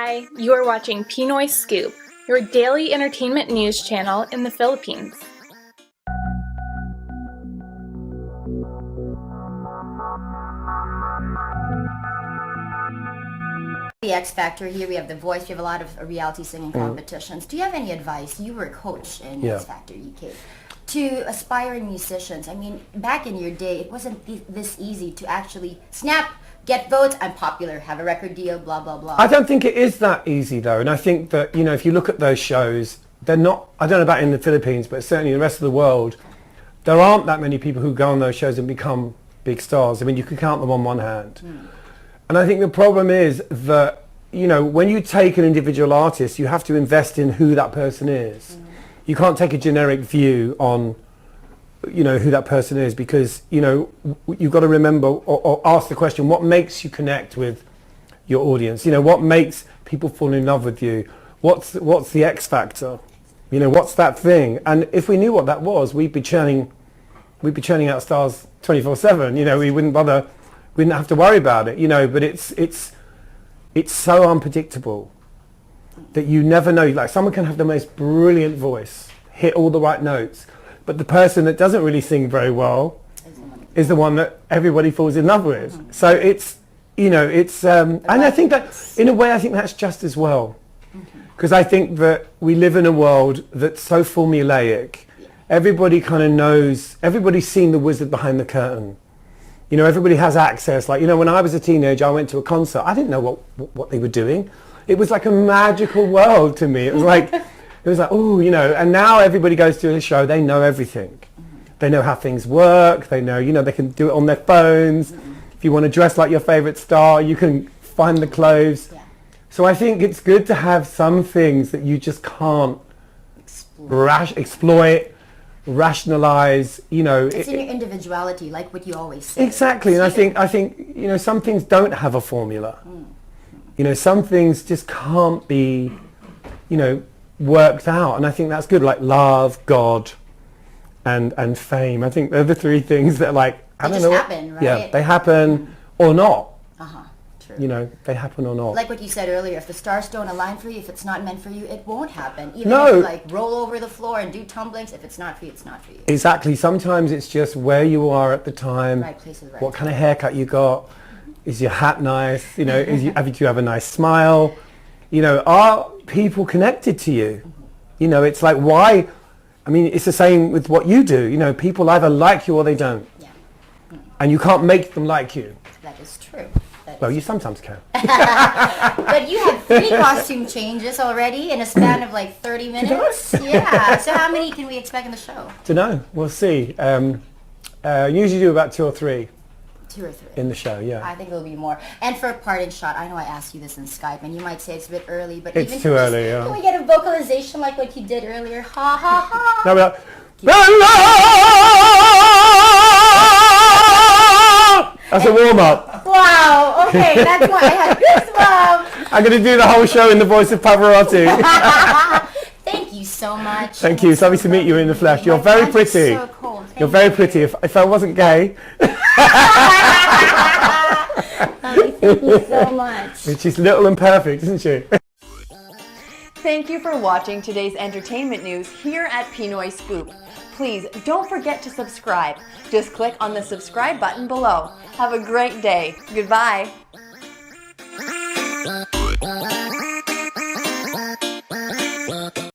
Hi, you are watching Pinoy Scoop, your daily entertainment news channel in the Philippines. The X Factor here, we have The Voice, we have a lot of reality singing competitions. Do you have any advice? You were a coach in X Factor UK. To aspiring musicians, I mean, back in your day, it wasn't this easy to actually snap, get votes, I'm popular, have a record deal, blah, blah, blah. I don't think it is that easy though, and I think that, you know, if you look at those shows, they're not, I don't know about in the Philippines, but certainly in the rest of the world, there aren't that many people who go on those shows and become big stars. I mean, you can count them on one hand. And I think the problem is that, you know, when you take an individual artist, you have to invest in who that person is. You can't take a generic view on, you know, who that person is, because, you know, you've got to remember or ask the question, what makes you connect with your audience? You know, what makes people fall in love with you? What's the X factor? You know, what's that thing? And if we knew what that was, we'd be churning out stars 24/7. You know, we wouldn't have to worry about it, you know, but it's so unpredictable that you never know. Like, someone can have the most brilliant voice, hit all the right notes, but the person that doesn't really sing very well is the one that everybody falls in love with. So it's, you know, it's, and I think that, in a way, I think that's just as well. Because I think that we live in a world that's so formulaic. Everybody kind of knows, everybody's seen the wizard behind the curtain. You know, everybody has access. Like, you know, when I was a teenager, I went to a concert. I didn't know what they were doing. It was like a magical world to me. It was like, oh, you know, and now everybody goes to a show, they know everything. They know how things work. They know, you know, they can do it on their phones. If you want to dress like your favorite star, you can find the clothes. So I think it's good to have some things that you just can't exploit, rationalize, you know. It's in your individuality, like what you always say. Exactly, and I think, you know, some things don't have a formula. You know, some things just can't be, you know, worked out, and I think that's good. Like love, God, and fame. I think they're the three things that, like, I don't know. They just happen, right? Yeah, they happen or not. True. You know, they happen or not. Like what you said earlier, if the stars don't align for you, if it's not meant for you, it won't happen. Even No. if you like roll over the floor and do tumblings, if it's not for you, it's not for you. Exactly. Sometimes it's just where you are at the time. Right place is right. What kind of haircut you got? Is your hat nice? You know, do you have a nice smile? You know, are people connected to you? You know, it's like, why? I mean, it's the same with what you do. You know, people either like you or they don't. Yeah. And you can't make them like you. That is true. Well, you sometimes can. But you had 3 costume changes already in a span of like 30 minutes. Yeah. So how many can we expect in the show? Don't know. We'll see. Usually do about 2 or 3. 2 or 3. In the show, yeah. I think there'll be more. And for a parting shot, I know I asked you this in Skype, and you might say it's a bit early, but It's even too early, yeah. Can we get a vocalization like what you did earlier? Ha ha ha. No, we're like, that's a warm-up. Wow. Okay, that's why I had goosebumps. I'm going to do the whole show in the voice of Pavarotti. Thank you so much. Thank you. It's lovely to meet you in the flesh. You're very pretty. So cold. You're very pretty. If I wasn't gay. Thank you so much. She's little and perfect, isn't she? Thank you for watching today's entertainment news here at Pinoy Scoop. Please don't forget to subscribe. Just click on the subscribe button below. Have a great day. Goodbye.